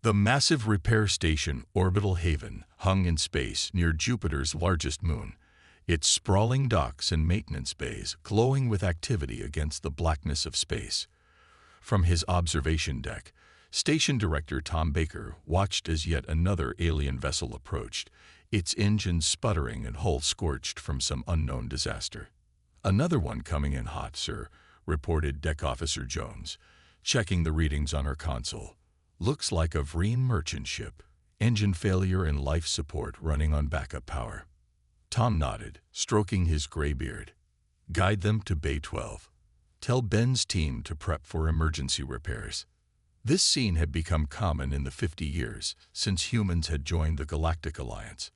The massive repair station Orbital Haven hung in space near Jupiter's largest moon, its sprawling docks and maintenance bays glowing with activity against the blackness of space. From his observation deck, Station Director Tom Baker watched as yet another alien vessel approached, its engines sputtering and hull scorched from some unknown disaster. "Another one coming in hot, sir," reported Deck Officer Jones, checking the readings on her console. "Looks like a Vreen merchant ship. Engine failure and life support running on backup power." Tom nodded, stroking his gray beard. "Guide them to Bay 12. Tell Ben's team to prep for emergency repairs." This scene had become common in the 50 years since humans had joined the Galactic Alliance.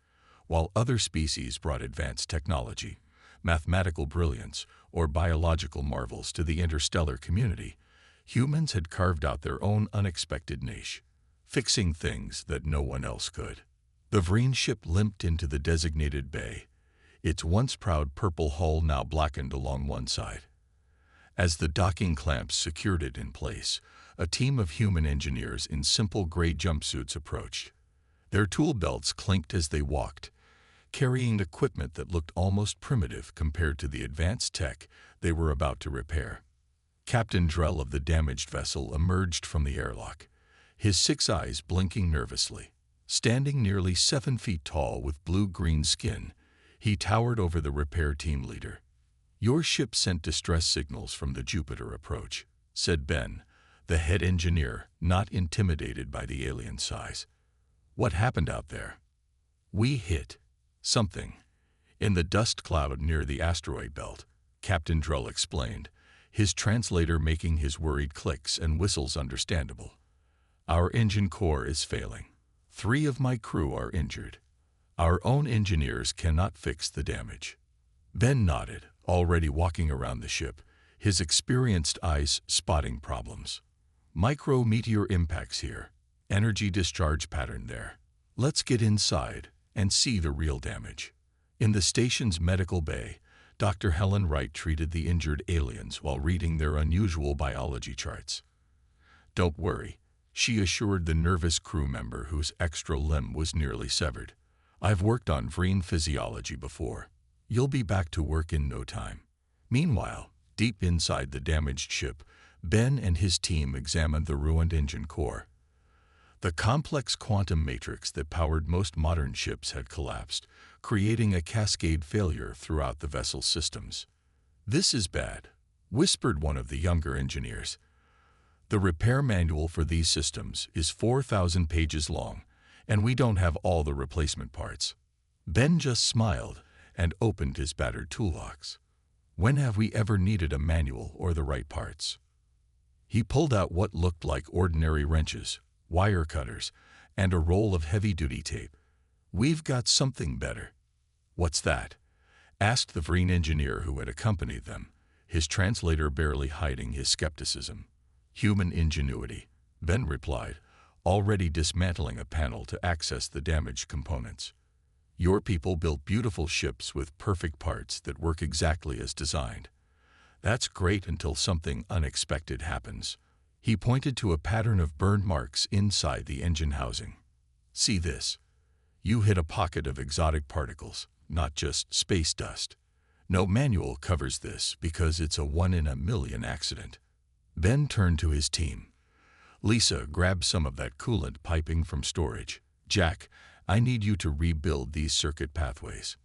While other species brought advanced technology, mathematical brilliance, or biological marvels to the interstellar community, humans had carved out their own unexpected niche, fixing things that no one else could. The Vreen ship limped into the designated bay, its once proud purple hull now blackened along one side. As the docking clamps secured it in place, a team of human engineers in simple gray jumpsuits approached. Their tool belts clinked as they walked, carrying equipment that looked almost primitive compared to the advanced tech they were about to repair. Captain Drell of the damaged vessel emerged from the airlock, his 6 eyes blinking nervously. Standing nearly 7 feet tall with blue-green skin, he towered over the repair team leader. "Your ship sent distress signals from the Jupiter approach," said Ben, the head engineer, not intimidated by the alien size. "What happened out there?" "We hit something in the dust cloud near the asteroid belt," Captain Drell explained, his translator making his worried clicks and whistles understandable. "Our engine core is failing. 3 of my crew are injured. Our own engineers cannot fix the damage." Ben nodded, already walking around the ship, his experienced eyes spotting problems. "Micro-meteor impacts here. Energy discharge pattern there. Let's get inside and see the real damage." In the station's medical bay, Dr. Helen Wright treated the injured aliens while reading their unusual biology charts. "Don't worry," she assured the nervous crew member whose extra limb was nearly severed. "I've worked on Vreen physiology before. You'll be back to work in no time." Meanwhile, deep inside the damaged ship, Ben and his team examined the ruined engine core. The complex quantum matrix that powered most modern ships had collapsed, creating a cascade failure throughout the vessel's systems. "This is bad," whispered one of the younger engineers. "The repair manual for these systems is 4,000 pages long, and we don't have all the replacement parts." Ben just smiled and opened his battered toolbox. "When have we ever needed a manual or the right parts?" He pulled out what looked like ordinary wrenches, wire cutters, and a roll of heavy-duty tape. "We've got something better." "What's that?" asked the Vreen engineer who had accompanied them, his translator barely hiding his skepticism. "Human ingenuity," Ben replied, already dismantling a panel to access the damaged components. "Your people built beautiful ships with perfect parts that work exactly as designed. That's great until something unexpected happens." He pointed to a pattern of burn marks inside the engine housing. "See this? You hit a pocket of exotic particles, not just space dust. No manual covers this because it's a 1-in-a-million accident." Ben turned to his team. "Lisa, grab some of that coolant piping from storage. Jack, I need you to rebuild these circuit pathways.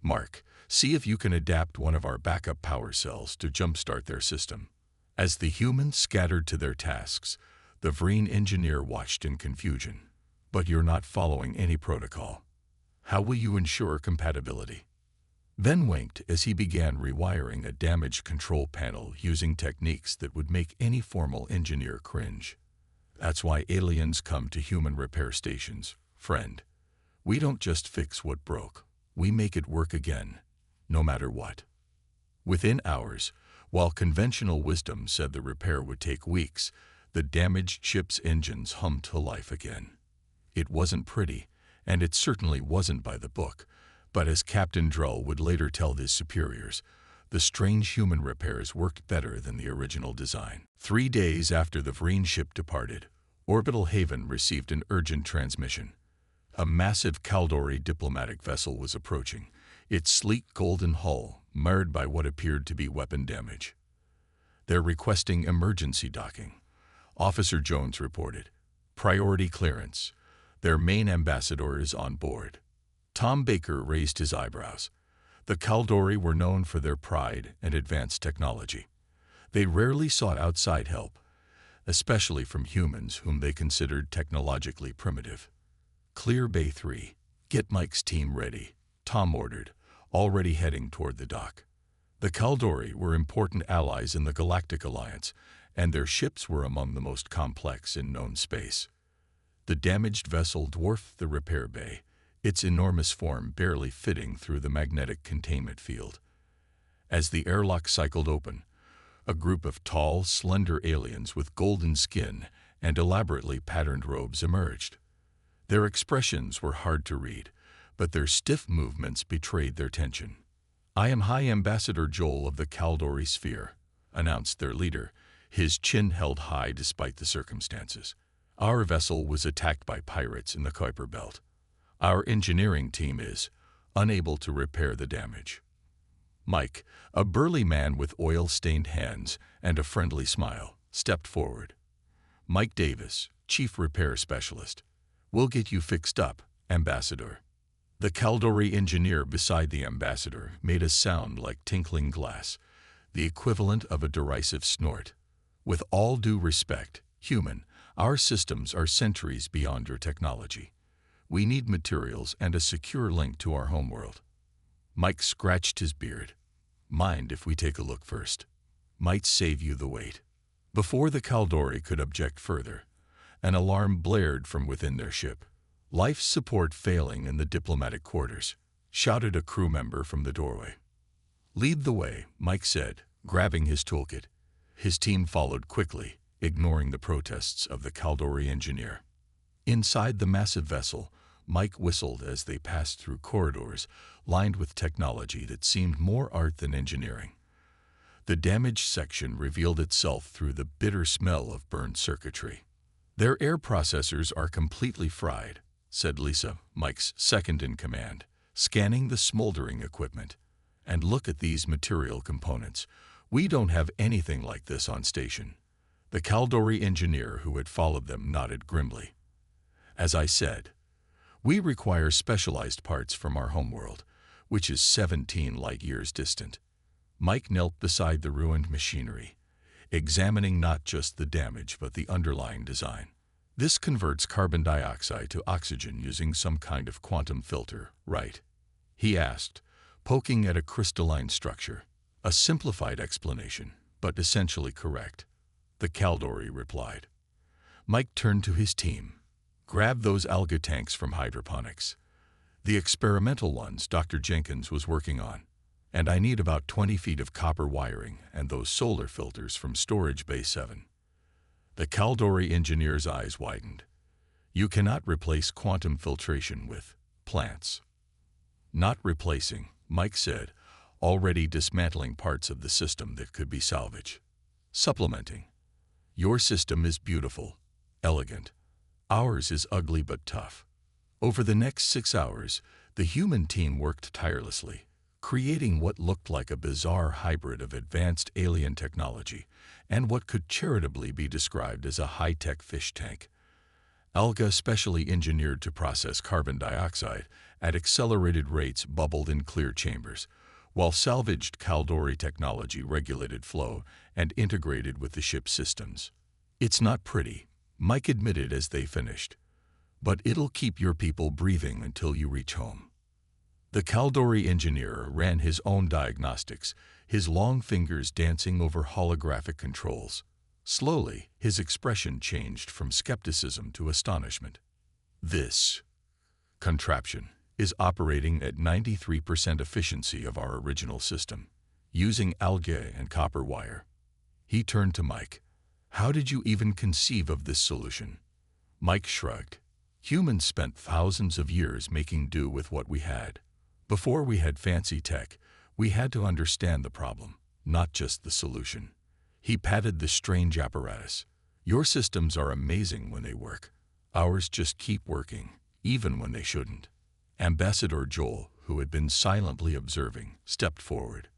Mark, see if you can adapt one of our backup power cells to jumpstart their system." As the humans scattered to their tasks, the Vreen engineer watched in confusion. "But you're not following any protocol. How will you ensure compatibility?" Ben winked as he began rewiring a damaged control panel using techniques that would make any formal engineer cringe. "That's why aliens come to human repair stations, friend. We don't just fix what broke, we make it work again, no matter what." Within hours, while conventional wisdom said the repair would take weeks, the damaged ship's engines hummed to life again. It wasn't pretty, and it certainly wasn't by the book, but as Captain Drell would later tell his superiors, the strange human repairs worked better than the original design. 3 days after the Vreen ship departed, Orbital Haven received an urgent transmission. A massive Caldori diplomatic vessel was approaching, its sleek golden hull marred by what appeared to be weapon damage. "They're requesting emergency docking," Officer Jones reported. "Priority clearance. Their main ambassador is on board." Tom Baker raised his eyebrows. The Caldori were known for their pride and advanced technology. They rarely sought outside help, especially from humans whom they considered technologically primitive. "Clear Bay 3. Get Mike's team ready," Tom ordered, already heading toward the dock. The Caldori were important allies in the Galactic Alliance, and their ships were among the most complex in known space. The damaged vessel dwarfed the repair bay, its enormous form barely fitting through the magnetic containment field. As the airlock cycled open, a group of tall, slender aliens with golden skin and elaborately patterned robes emerged. Their expressions were hard to read, but their stiff movements betrayed their tension. "I am High Ambassador Joel of the Caldori Sphere," announced their leader, his chin held high despite the circumstances. "Our vessel was attacked by pirates in the Kuiper Belt. Our engineering team is unable to repair the damage." Mike, a burly man with oil-stained hands and a friendly smile, stepped forward. "Mike Davis, Chief Repair Specialist. We'll get you fixed up, Ambassador." The Caldori engineer beside the ambassador made a sound like tinkling glass, the equivalent of a derisive snort. "With all due respect, human, our systems are centuries beyond your technology. We need materials and a secure link to our homeworld." Mike scratched his beard. "Mind if we take a look first? Might save you the wait." Before the Caldori could object further, an alarm blared from within their ship. "Life support failing in the diplomatic quarters," shouted a crew member from the doorway. "Lead the way," Mike said, grabbing his toolkit. His team followed quickly, ignoring the protests of the Caldori engineer. Inside the massive vessel, Mike whistled as they passed through corridors lined with technology that seemed more art than engineering. The damaged section revealed itself through the bitter smell of burned circuitry. "Their air processors are completely fried," said Lisa, Mike's second-in-command, scanning the smoldering equipment. "And look at these material components. We don't have anything like this on station." The Caldori engineer who had followed them nodded grimly. "As I said, we require specialized parts from our homeworld, which is 17 light-years distant." Mike knelt beside the ruined machinery, examining not just the damage but the underlying design. "This converts carbon dioxide to oxygen using some kind of quantum filter, right?" he asked, poking at a crystalline structure. "A simplified explanation, but essentially correct," the Caldori replied. Mike turned to his team. "Grab those alga tanks from hydroponics. The experimental ones Dr. Jenkins was working on. And I need about 20 feet of copper wiring and those solar filters from Storage Bay 7. The Caldori engineer's eyes widened. "You cannot replace quantum filtration with plants." "Not replacing," Mike said, already dismantling parts of the system that could be salvaged. "Supplementing. Your system is beautiful, elegant. Ours is ugly but tough." Over the next 6 hours, the human team worked tirelessly, creating what looked like a bizarre hybrid of advanced alien technology and what could charitably be described as a high-tech fish tank. Alga specially engineered to process carbon dioxide at accelerated rates bubbled in clear chambers, while salvaged Caldori technology regulated flow and integrated with the ship's systems. "It's not pretty," Mike admitted as they finished, "but it'll keep your people breathing until you reach home." The Caldori engineer ran his own diagnostics, his long fingers dancing over holographic controls. Slowly, his expression changed from skepticism to astonishment. "This contraption is operating at 93% efficiency of our original system, using algae and copper wire." He turned to Mike. "How did you even conceive of this solution?" Mike shrugged. "Humans spent thousands of years making do with what we had. Before we had fancy tech, we had to understand the problem, not just the solution." He patted the strange apparatus. Your systems are amazing when they work. Ours just keep working, even when they shouldn't. Ambassador Joel, who had been silently observing, stepped forward.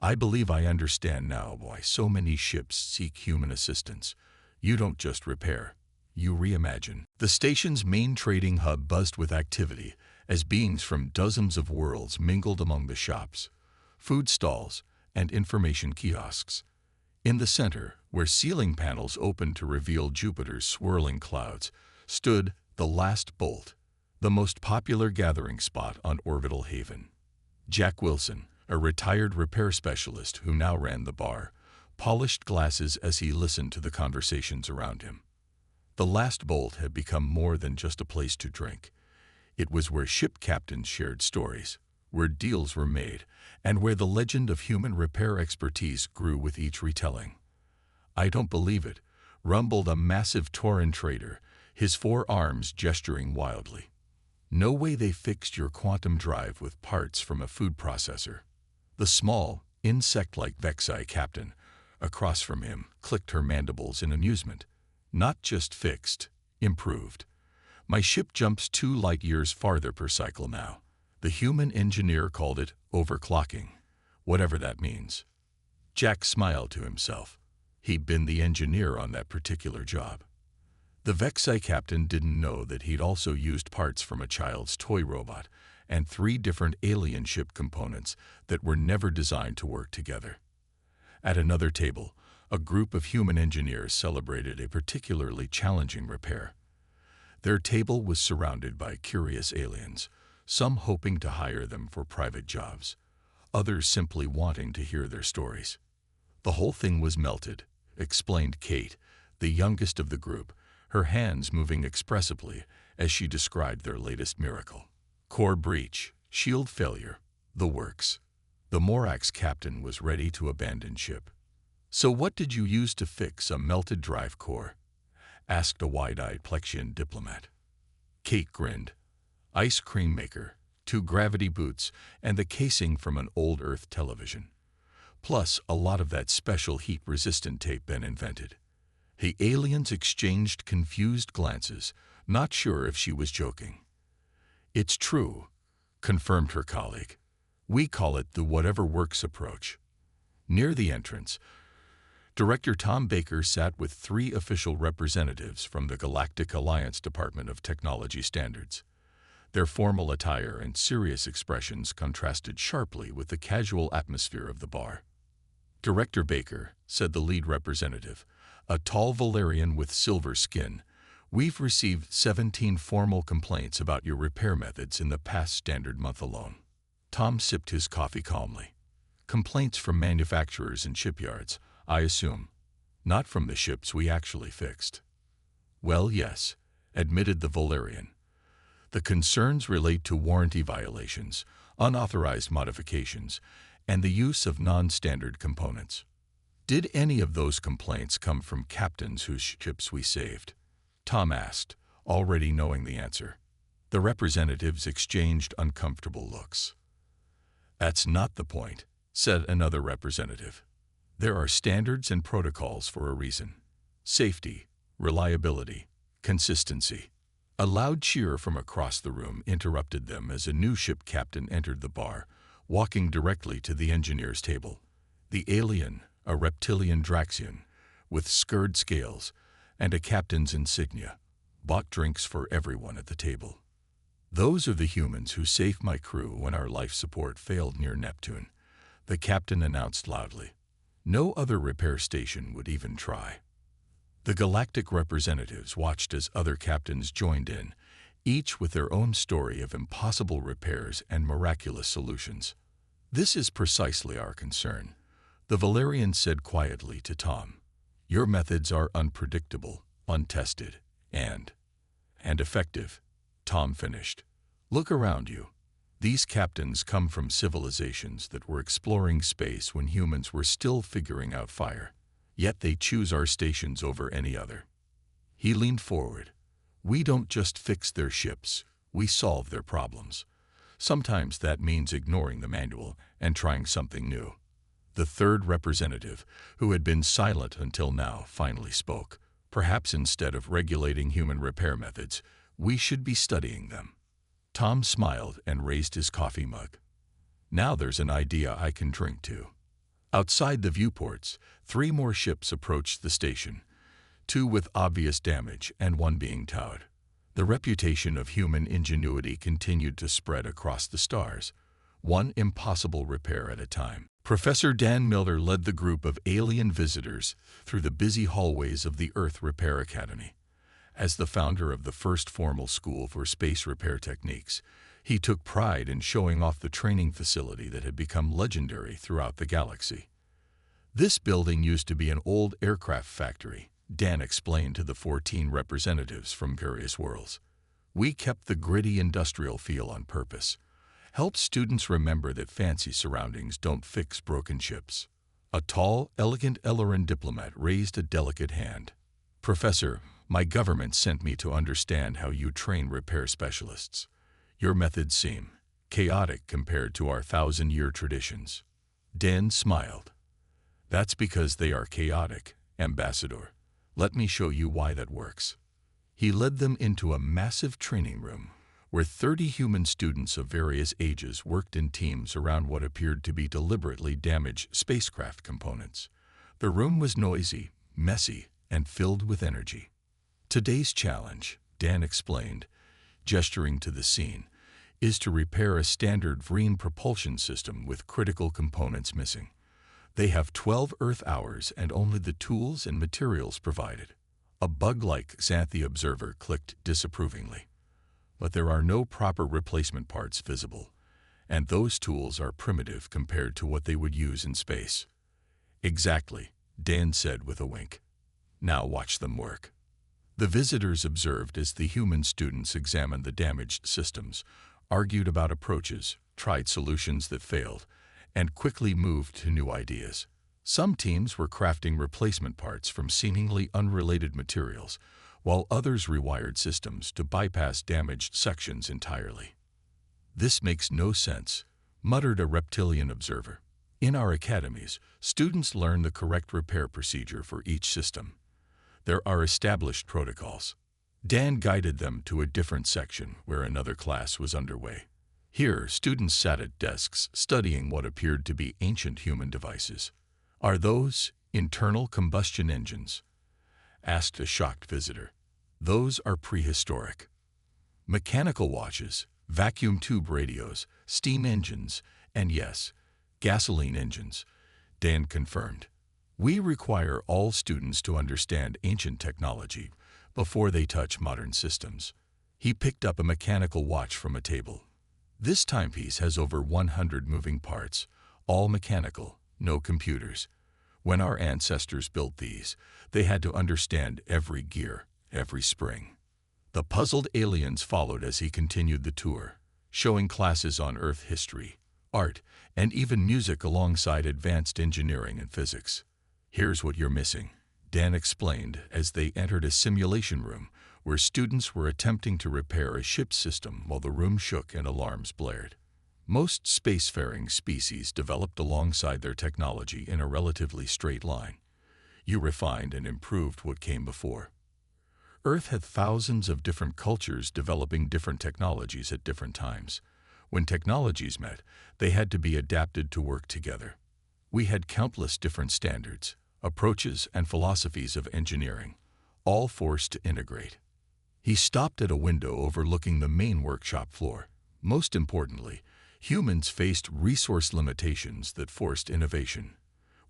I believe I understand now why so many ships seek human assistance. You don't just repair, you reimagine. The station's main trading hub buzzed with activity as beings from dozens of worlds mingled among the shops, food stalls, and information kiosks. In the center, where ceiling panels opened to reveal Jupiter's swirling clouds, stood the Last Bolt, the most popular gathering spot on Orbital Haven. Jack Wilson, a retired repair specialist who now ran the bar, polished glasses as he listened to the conversations around him. The Last Bolt had become more than just a place to drink. It was where ship captains shared stories, where deals were made, and where the legend of human repair expertise grew with each retelling. I don't believe it, rumbled a massive Tauran trader, his 4 arms gesturing wildly. No way they fixed your quantum drive with parts from a food processor. The small, insect-like HFY captain, across from him, clicked her mandibles in amusement. Not just fixed, improved. My ship jumps 2 light years farther per cycle now. The human engineer called it overclocking, whatever that means. Jack smiled to himself. He'd been the engineer on that particular job. The HFY captain didn't know that he'd also used parts from a child's toy robot and 3 different alien ship components that were never designed to work together. At another table, a group of human engineers celebrated a particularly challenging repair. Their table was surrounded by curious aliens, some hoping to hire them for private jobs, others simply wanting to hear their stories. The whole thing was melted, explained Kate, the youngest of the group, her hands moving expressively as she described their latest miracle. Core breach, shield failure, the works. The Morax captain was ready to abandon ship. So what did you use to fix a melted drive core? Asked a wide-eyed Plexian diplomat. Kate grinned. Ice cream maker, 2 gravity boots, and the casing from an old Earth television. Plus a lot of that special heat-resistant tape Ben invented. The aliens exchanged confused glances, not sure if she was joking. It's true, confirmed her colleague. We call it the whatever works approach. Near the entrance, Director Tom Baker sat with 3 official representatives from the Galactic Alliance Department of Technology Standards. Their formal attire and serious expressions contrasted sharply with the casual atmosphere of the bar. Director Baker, said the lead representative, a tall Valerian with silver skin, we've received 17 formal complaints about your repair methods in the past standard month alone. Tom sipped his coffee calmly. Complaints from manufacturers and shipyards, I assume. Not from the ships we actually fixed. Well, yes, admitted the Valerian. The concerns relate to warranty violations, unauthorized modifications, and the use of non-standard components. Did any of those complaints come from captains whose ships we saved? Tom asked, already knowing the answer. The representatives exchanged uncomfortable looks. That's not the point, said another representative. There are standards and protocols for a reason. Safety, reliability, consistency. A loud cheer from across the room interrupted them as a new ship captain entered the bar, walking directly to the engineer's table. The alien, a reptilian Draxian, with scurred scales and a captain's insignia, bought drinks for everyone at the table. Those are the humans who saved my crew when our life support failed near Neptune, the captain announced loudly. No other repair station would even try. The galactic representatives watched as other captains joined in, each with their own story of impossible repairs and miraculous solutions. This is precisely our concern, the Valerian said quietly to Tom. Your methods are unpredictable, untested, and effective, Tom finished. Look around you. These captains come from civilizations that were exploring space when humans were still figuring out fire. Yet they choose our stations over any other. He leaned forward. We don't just fix their ships, we solve their problems. Sometimes that means ignoring the manual and trying something new. The third representative, who had been silent until now, finally spoke. Perhaps instead of regulating human repair methods, we should be studying them. Tom smiled and raised his coffee mug. Now there's an idea I can drink to. Outside the viewports, 3 more ships approached the station, 2 with obvious damage and 1 being towed. The reputation of human ingenuity continued to spread across the stars, one impossible repair at a time. Professor Dan Miller led the group of alien visitors through the busy hallways of the Earth Repair Academy. As the founder of the first formal school for space repair techniques, he took pride in showing off the training facility that had become legendary throughout the galaxy. This building used to be an old aircraft factory, Dan explained to the 14 representatives from various worlds. We kept the gritty industrial feel on purpose. Help students remember that fancy surroundings don't fix broken ships. A tall, elegant Elleran diplomat raised a delicate hand. Professor, my government sent me to understand how you train repair specialists. Your methods seem chaotic compared to our 1,000-year traditions. Dan smiled. That's because they are chaotic, Ambassador. Let me show you why that works. He led them into a massive training room where 30 human students of various ages worked in teams around what appeared to be deliberately damaged spacecraft components. The room was noisy, messy, and filled with energy. Today's challenge, Dan explained, gesturing to the scene, is to repair a standard Vreen propulsion system with critical components missing. They have 12 Earth hours and only the tools and materials provided. A bug-like Xanthi observer clicked disapprovingly. But there are no proper replacement parts visible, and those tools are primitive compared to what they would use in space. Exactly, Dan said with a wink. Now watch them work. The visitors observed as the human students examined the damaged systems, argued about approaches, tried solutions that failed, and quickly moved to new ideas. Some teams were crafting replacement parts from seemingly unrelated materials, while others rewired systems to bypass damaged sections entirely. This makes no sense, muttered a reptilian observer. In our academies, students learn the correct repair procedure for each system. There are established protocols. Dan guided them to a different section where another class was underway. Here, students sat at desks studying what appeared to be ancient human devices. Are those internal combustion engines? Asked a shocked visitor. Those are prehistoric. Mechanical watches, vacuum tube radios, steam engines, and yes, gasoline engines, Dan confirmed. We require all students to understand ancient technology before they touch modern systems. He picked up a mechanical watch from a table. This timepiece has over 100 moving parts, all mechanical, no computers. When our ancestors built these, they had to understand every gear, every spring. The puzzled aliens followed as he continued the tour, showing classes on Earth history, art, and even music alongside advanced engineering and physics. Here's what you're missing, Dan explained as they entered a simulation room where students were attempting to repair a ship's system while the room shook and alarms blared. Most spacefaring species developed alongside their technology in a relatively straight line. You refined and improved what came before. Earth had thousands of different cultures developing different technologies at different times. When technologies met, they had to be adapted to work together. We had countless different standards, approaches, and philosophies of engineering, all forced to integrate. He stopped at a window overlooking the main workshop floor. Most importantly, humans faced resource limitations that forced innovation.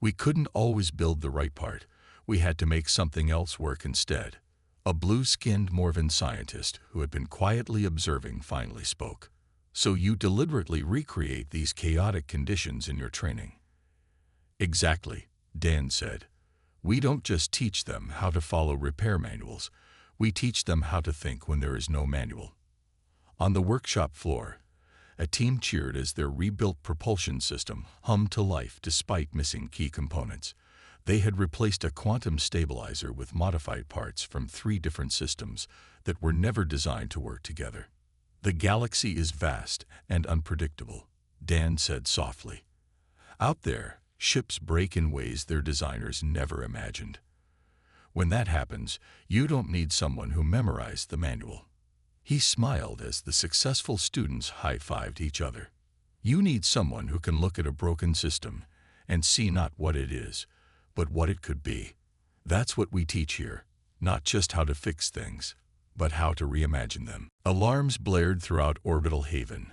We couldn't always build the right part. We had to make something else work instead. A blue-skinned Morvan scientist who had been quietly observing finally spoke. So you deliberately recreate these chaotic conditions in your training. Exactly, Dan said. We don't just teach them how to follow repair manuals. We teach them how to think when there is no manual. On the workshop floor, a team cheered as their rebuilt propulsion system hummed to life despite missing key components. They had replaced a quantum stabilizer with modified parts from 3 different systems that were never designed to work together. The galaxy is vast and unpredictable, Dan said softly. Out there, ships break in ways their designers never imagined. When that happens, you don't need someone who memorized the manual. He smiled as the successful students high-fived each other. You need someone who can look at a broken system and see not what it is, but what it could be. That's what we teach here, not just how to fix things, but how to reimagine them. Alarms blared throughout Orbital Haven,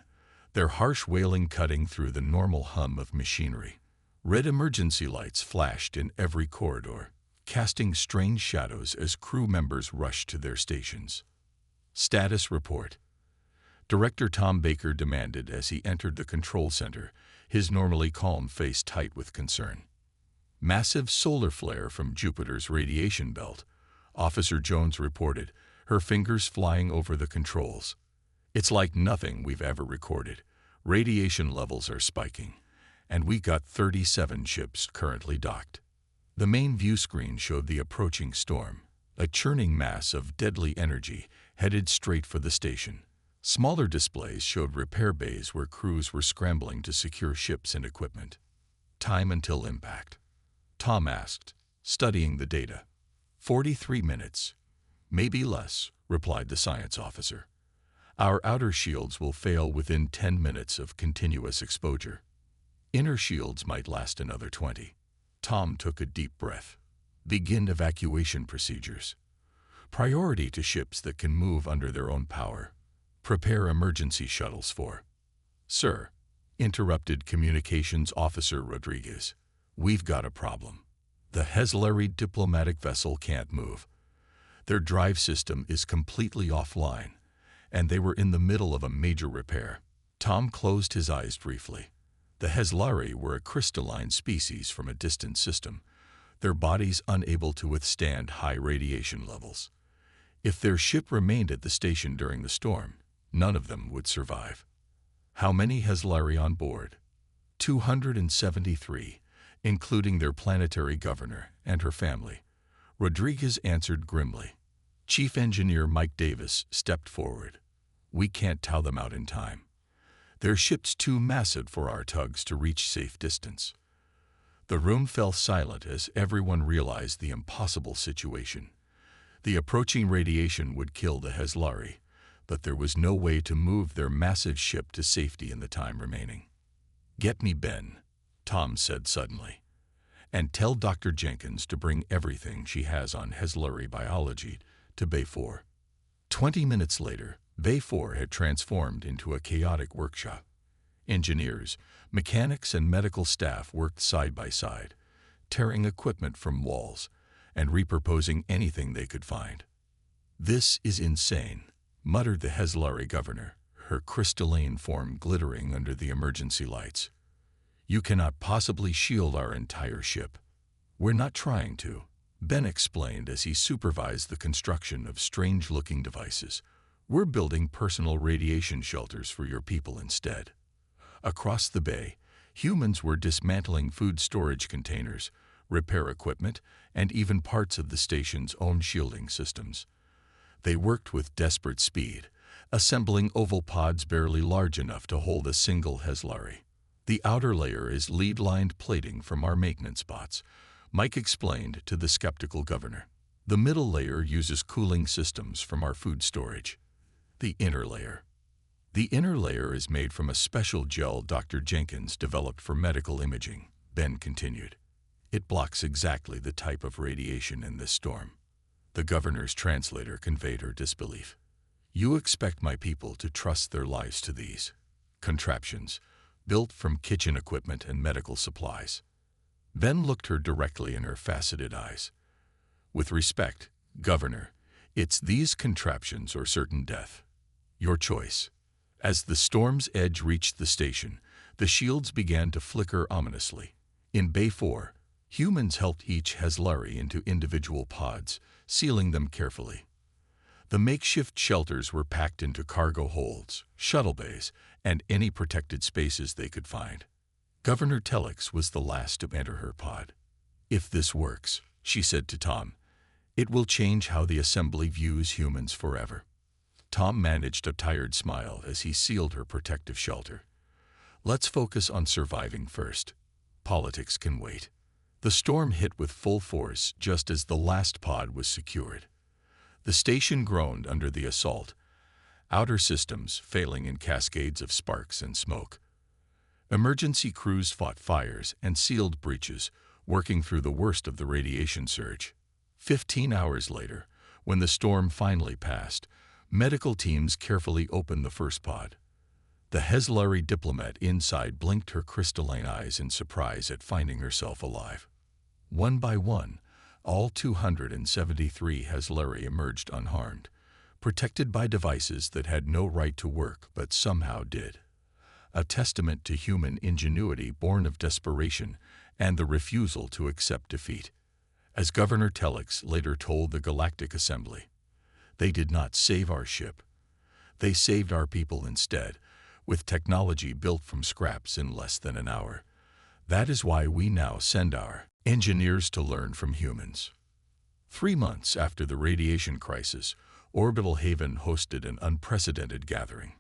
their harsh wailing cutting through the normal hum of machinery. Red emergency lights flashed in every corridor, casting strange shadows as crew members rushed to their stations. Status report. Director Tom Baker demanded as he entered the control center, his normally calm face tight with concern. Massive solar flare from Jupiter's radiation belt, Officer Jones reported, her fingers flying over the controls. It's like nothing we've ever recorded. Radiation levels are spiking, and we got 37 ships currently docked. The main view screen showed the approaching storm, a churning mass of deadly energy headed straight for the station. Smaller displays showed repair bays where crews were scrambling to secure ships and equipment. Time until impact? Tom asked, studying the data. 43 minutes. Maybe less, replied the science officer. Our outer shields will fail within 10 minutes of continuous exposure. Inner shields might last another 20. Tom took a deep breath. Begin evacuation procedures. Priority to ships that can move under their own power. Prepare emergency shuttles for. Sir, interrupted Communications Officer Rodriguez. We've got a problem. The HFY diplomatic vessel can't move. Their drive system is completely offline, and they were in the middle of a major repair. Tom closed his eyes briefly. The HFY were a crystalline species from a distant system, their bodies unable to withstand high radiation levels. If their ship remained at the station during the storm, none of them would survive. How many HFY on board? 273, including their planetary governor and her family. Rodriguez answered grimly. Chief Engineer Mike Davis stepped forward. We can't tow them out in time. Their ship's too massive for our tugs to reach safe distance. The room fell silent as everyone realized the impossible situation. The approaching radiation would kill the HFY, but there was no way to move their massive ship to safety in the time remaining. Get me Ben, Tom said suddenly, and tell Dr. Jenkins to bring everything she has on HFY biology to Bay 4. 20 minutes later, Bay 4 had transformed into a chaotic workshop. Engineers, mechanics, and medical staff worked side by side, tearing equipment from walls and repurposing anything they could find. This is insane, muttered the HFY governor, her crystalline form glittering under the emergency lights. You cannot possibly shield our entire ship. We're not trying to, Ben explained as he supervised the construction of strange-looking devices. We're building personal radiation shelters for your people instead. Across the bay, humans were dismantling food storage containers, repair equipment, and even parts of the station's own shielding systems. They worked with desperate speed, assembling oval pods barely large enough to hold a single HFY. The outer layer is lead-lined plating from our maintenance bots, Mike explained to the skeptical governor. The middle layer uses cooling systems from our food storage. The inner layer. The inner layer is made from a special gel Dr. Jenkins developed for medical imaging, Ben continued. It blocks exactly the type of radiation in this storm. The governor's translator conveyed her disbelief. You expect my people to trust their lives to these contraptions, built from kitchen equipment and medical supplies. Ben looked her directly in her faceted eyes. With respect, Governor, it's these contraptions or certain death. Your choice. As the storm's edge reached the station, the shields began to flicker ominously. In Bay 4, humans helped each HFY into individual pods, sealing them carefully. The makeshift shelters were packed into cargo holds, shuttle bays, and any protected spaces they could find. Governor Telix was the last to enter her pod. If this works, she said to Tom, it will change how the assembly views humans forever. Tom managed a tired smile as he sealed her protective shelter. Let's focus on surviving first. Politics can wait. The storm hit with full force just as the last pod was secured. The station groaned under the assault, outer systems failing in cascades of sparks and smoke. Emergency crews fought fires and sealed breaches, working through the worst of the radiation surge. 15 hours later, when the storm finally passed, medical teams carefully opened the first pod. The HFY diplomat inside blinked her crystalline eyes in surprise at finding herself alive. One by one, all 273 HFY emerged unharmed, protected by devices that had no right to work but somehow did. A testament to human ingenuity born of desperation and the refusal to accept defeat. As Governor Telex later told the Galactic Assembly, "They did not save our ship. They saved our people instead, with technology built from scraps in less than an hour. That is why we now send our engineers to learn from humans." 3 months after the radiation crisis, Orbital Haven hosted an unprecedented gathering.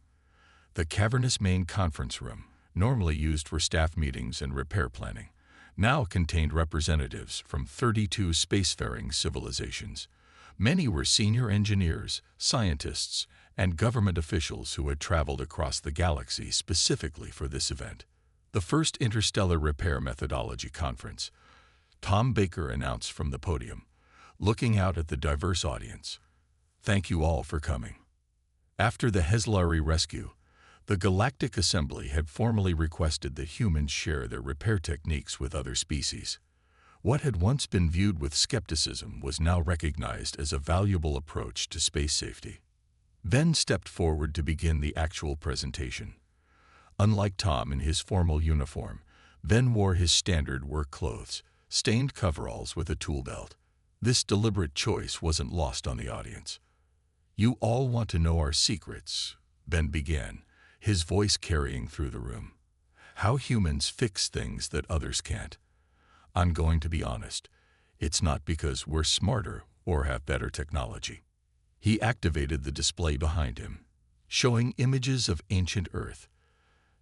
The cavernous main conference room, normally used for staff meetings and repair planning, now contained representatives from 32 spacefaring civilizations. Many were senior engineers, scientists, and government officials who had traveled across the galaxy specifically for this event. The first Interstellar Repair Methodology Conference, Tom Baker announced from the podium, looking out at the diverse audience, "Thank you all for coming." After the HFY rescue, the Galactic Assembly had formally requested that humans share their repair techniques with other species. What had once been viewed with skepticism was now recognized as a valuable approach to space safety. Ben stepped forward to begin the actual presentation. Unlike Tom in his formal uniform, Ben wore his standard work clothes, stained coveralls with a tool belt. This deliberate choice wasn't lost on the audience. "You all want to know our secrets," Ben began, his voice carrying through the room. "How humans fix things that others can't. I'm going to be honest, it's not because we're smarter or have better technology." He activated the display behind him, showing images of ancient Earth.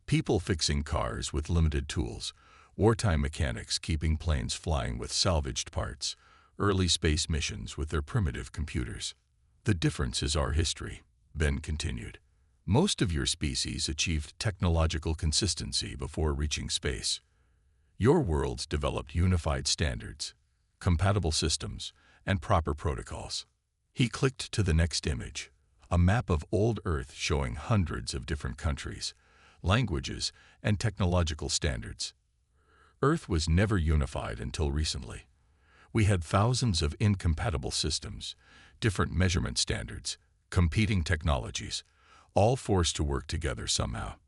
People fixing cars with limited tools, wartime mechanics keeping planes flying with salvaged parts, early space missions with their primitive computers. "The difference is our history," Ben continued. "Most of your species achieved technological consistency before reaching space. Your worlds developed unified standards, compatible systems, and proper protocols." He clicked to the next image, a map of old Earth showing hundreds of different countries, languages, and technological standards. Earth was never unified until recently. We had thousands of incompatible systems, different measurement standards, competing technologies, all forced to work together somehow.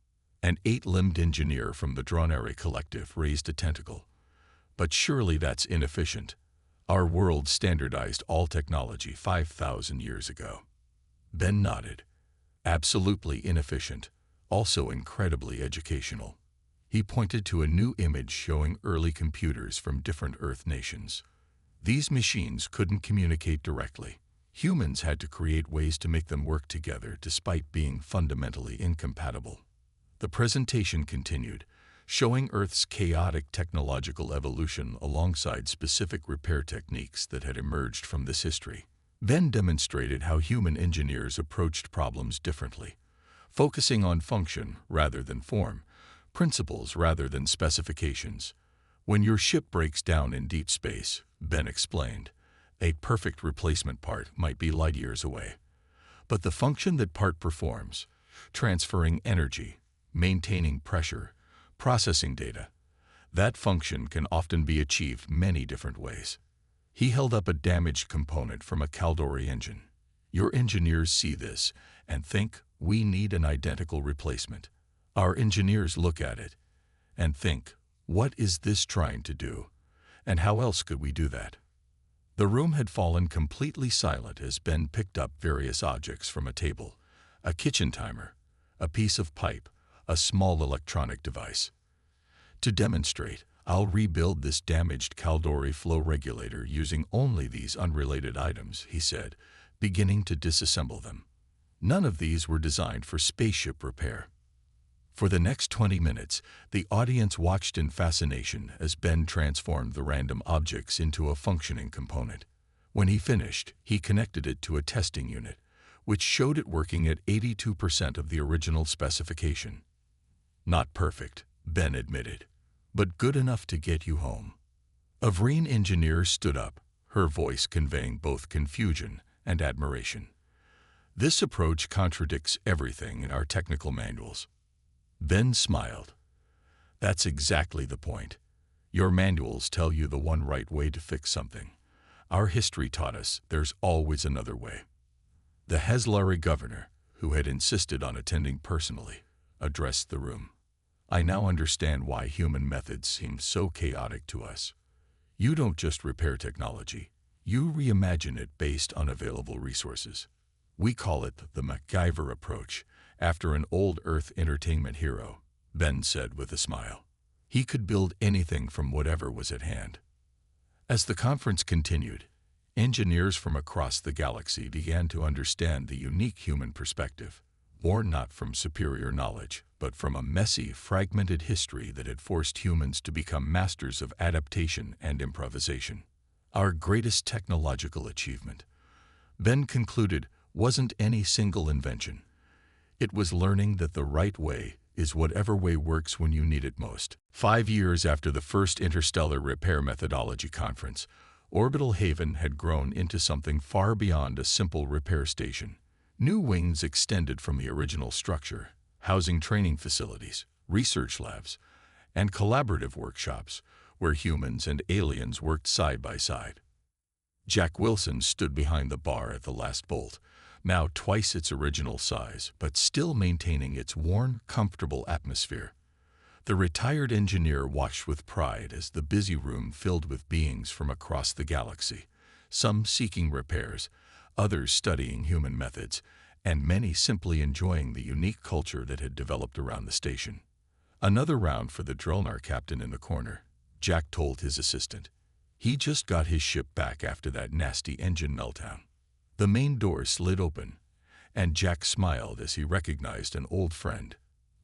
An 8-limbed engineer from the Dronary Collective raised a tentacle. "But surely that's inefficient. Our world standardized all technology 5,000 years ago." Ben nodded. "Absolutely inefficient, also incredibly educational." He pointed to a new image showing early computers from different Earth nations. These machines couldn't communicate directly. Humans had to create ways to make them work together despite being fundamentally incompatible. The presentation continued, showing Earth's chaotic technological evolution alongside specific repair techniques that had emerged from this history. Ben demonstrated how human engineers approached problems differently, focusing on function rather than form, principles rather than specifications. "When your ship breaks down in deep space," Ben explained, "a perfect replacement part might be light years away. But the function that part performs, transferring energy, maintaining pressure, processing data, that function can often be achieved many different ways." He held up a damaged component from a Caldori engine. "Your engineers see this and think we need an identical replacement. Our engineers look at it and think, what is this trying to do? And how else could we do that?" The room had fallen completely silent as Ben picked up various objects from a table, a kitchen timer, a piece of pipe, a small electronic device. "To demonstrate, I'll rebuild this damaged Caldori flow regulator using only these unrelated items," he said, beginning to disassemble them. None of these were designed for spaceship repair. For the next 20 minutes, the audience watched in fascination as Ben transformed the random objects into a functioning component. When he finished, he connected it to a testing unit, which showed it working at 82% of the original specification. Not perfect, Ben admitted, but good enough to get you home. A Vreen engineer stood up, her voice conveying both confusion and admiration. This approach contradicts everything in our technical manuals. Ben smiled. That's exactly the point. Your manuals tell you the one right way to fix something. Our history taught us there's always another way. The Heslari governor, who had insisted on attending personally, addressed the room. I now understand why human methods seem so chaotic to us. You don't just repair technology, you reimagine it based on available resources. We call it the MacGyver approach, after an old Earth entertainment hero, Ben said with a smile. He could build anything from whatever was at hand. As the conference continued, engineers from across the galaxy began to understand the unique human perspective, born not from superior knowledge, but from a messy, fragmented history that had forced humans to become masters of adaptation and improvisation. Our greatest technological achievement, Ben concluded, wasn't any single invention. It was learning that the right way is whatever way works when you need it most. 5 years after the first Interstellar Repair Methodology Conference, Orbital Haven had grown into something far beyond a simple repair station. New wings extended from the original structure, housing training facilities, research labs, and collaborative workshops where humans and aliens worked side by side. Jack Wilson stood behind the bar at the last bolt, now twice its original size, but still maintaining its worn, comfortable atmosphere. The retired engineer watched with pride as the busy room filled with beings from across the galaxy, some seeking repairs, others studying human methods, and many simply enjoying the unique culture that had developed around the station. Another round for the Drillnar captain in the corner, Jack told his assistant. He just got his ship back after that nasty engine meltdown. The main door slid open, and Jack smiled as he recognized an old friend.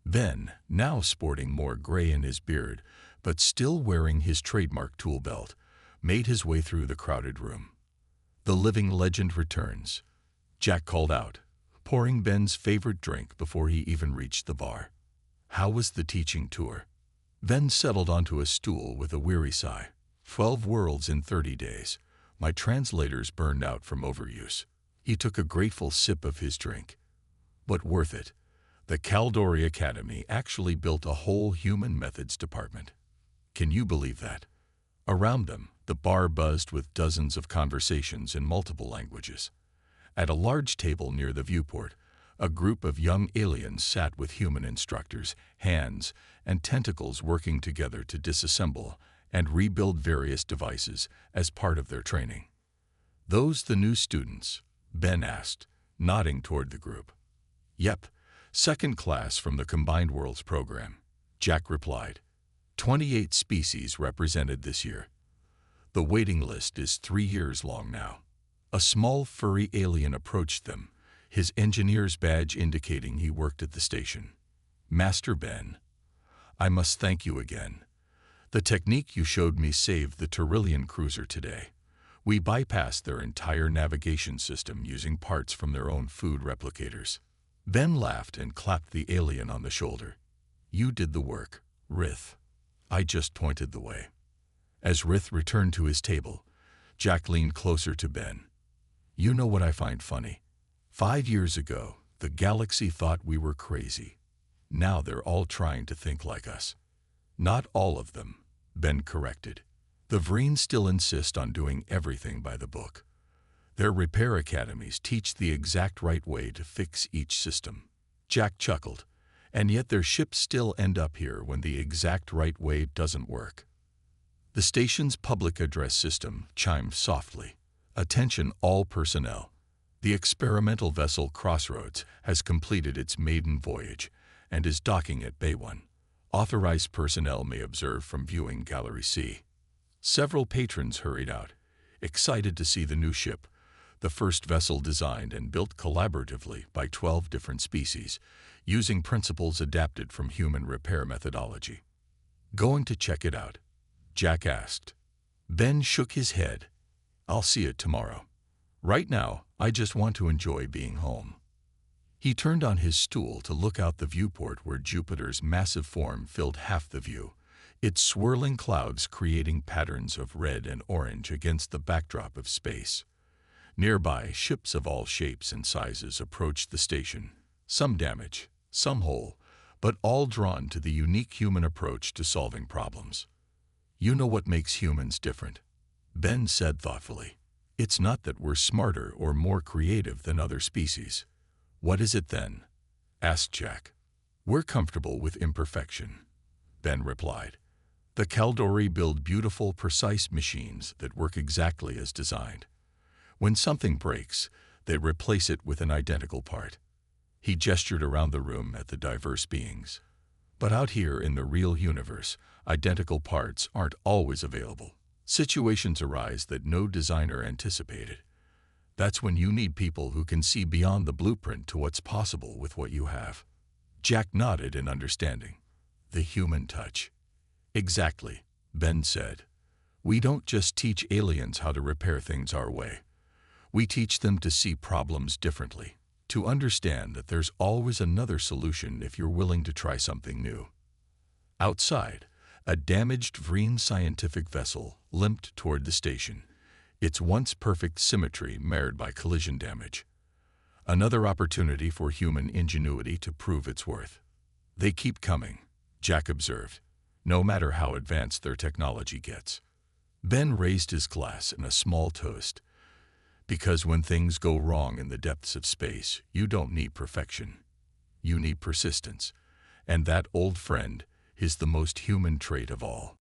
Ben, now sporting more gray in his beard, but still wearing his trademark tool belt, made his way through the crowded room. The living legend returns, Jack called out, pouring Ben's favorite drink before he even reached the bar. How was the teaching tour? Ben settled onto a stool with a weary sigh. 12 worlds in 30 days. My translators burned out from overuse. He took a grateful sip of his drink. But worth it. The Caldori Academy actually built a whole human methods department. Can you believe that? Around them, the bar buzzed with dozens of conversations in multiple languages. At a large table near the viewport, a group of young aliens sat with human instructors, hands and tentacles working together to disassemble and rebuild various devices as part of their training. Those the new students? Ben asked, nodding toward the group. Yep, second class from the Combined Worlds program, Jack replied. 28 species represented this year. The waiting list is 3 years long now. A small furry alien approached them, his engineer's badge indicating he worked at the station. Master Ben, I must thank you again. The technique you showed me saved the Tyrillian cruiser today. We bypassed their entire navigation system using parts from their own food replicators. Ben laughed and clapped the alien on the shoulder. You did the work, Rith. I just pointed the way. As Rith returned to his table, Jack leaned closer to Ben. You know what I find funny? 5 years ago, the galaxy thought we were crazy. Now they're all trying to think like us. Not all of them, Ben corrected. The Vreens still insist on doing everything by the book. Their repair academies teach the exact right way to fix each system. Jack chuckled. And yet their ships still end up here when the exact right way doesn't work. The station's public address system chimed softly. Attention all personnel. The experimental vessel Crossroads has completed its maiden voyage and is docking at Bay 1. Authorized personnel may observe from viewing Gallery C. Several patrons hurried out, excited to see the new ship, the first vessel designed and built collaboratively by 12 different species, using principles adapted from human repair methodology. "Going to check it out?" Jack asked. Ben shook his head. "I'll see it tomorrow. Right now, I just want to enjoy being home." He turned on his stool to look out the viewport where Jupiter's massive form filled half the view, its swirling clouds creating patterns of red and orange against the backdrop of space. Nearby, ships of all shapes and sizes approached the station, some damaged, some whole, but all drawn to the unique human approach to solving problems. "You know what makes humans different?" Ben said thoughtfully. "It's not that we're smarter or more creative than other species." "What is it then?" asked Jack. "We're comfortable with imperfection," Ben replied. "The Kaldori build beautiful, precise machines that work exactly as designed. When something breaks, they replace it with an identical part." He gestured around the room at the diverse beings. "But out here in the real universe, identical parts aren't always available. Situations arise that no designer anticipated. That's when you need people who can see beyond the blueprint to what's possible with what you have." Jack nodded in understanding. "The human touch." "Exactly," Ben said. "We don't just teach aliens how to repair things our way. We teach them to see problems differently, to understand that there's always another solution if you're willing to try something new." Outside, a damaged Vreen scientific vessel limped toward the station, its once perfect symmetry marred by collision damage. Another opportunity for human ingenuity to prove its worth. "They keep coming," Jack observed, "no matter how advanced their technology gets." Ben raised his glass in a small toast. "Because when things go wrong in the depths of space, you don't need perfection. You need persistence. And that, old friend, is the most human trait of all."